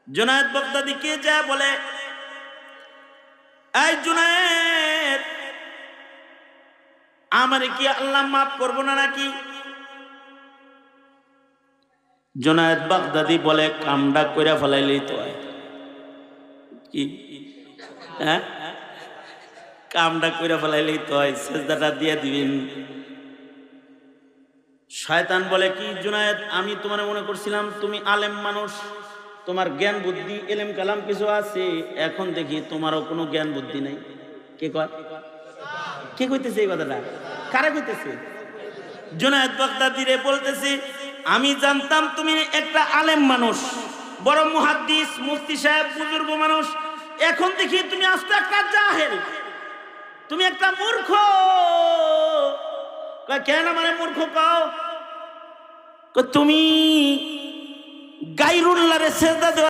জুনায়েদ বাগদাদিকে যা বলে, এই জুনায়েদ, আমারে কি আল্লাহ মাফ করবো না নাকি? জুনায়েদ বাগদাদি বলে, কামডা কইরা ফেলাইলেই তো হয়। কি হ্যাঁ, কামডা কইরা ফেলাইলেই তো হয়, সেজদাটা দিয়ে দিবেন। শয়তান বলে কি, জুনায়েদ, আমি তোমার মনে করছিলাম তুমি আলেম মানুষ, তোমার জ্ঞান বুদ্ধি এলেম কালাম কিছু আছে, এখন দেখি তোমারও কোনো জ্ঞান বুদ্ধি নাই। কে কয়? কে কইতেছে এই কথাটা? কারা কইতেছে? জুনায়েদ বাগদাদি রে বলতেছি, আমি জানতাম তুমি একটা আলেম মানুষ, বড় মুহাদ্দিস, মুফতি সাহেব, বুজুর্গ মানুষ, এখন দেখি তুমি আস্ত একটা জাহেল, তুমি একটা মূর্খ। কেন মানে মূর্খ পাও? তুমি গায়রুল্লাহরে সেজদা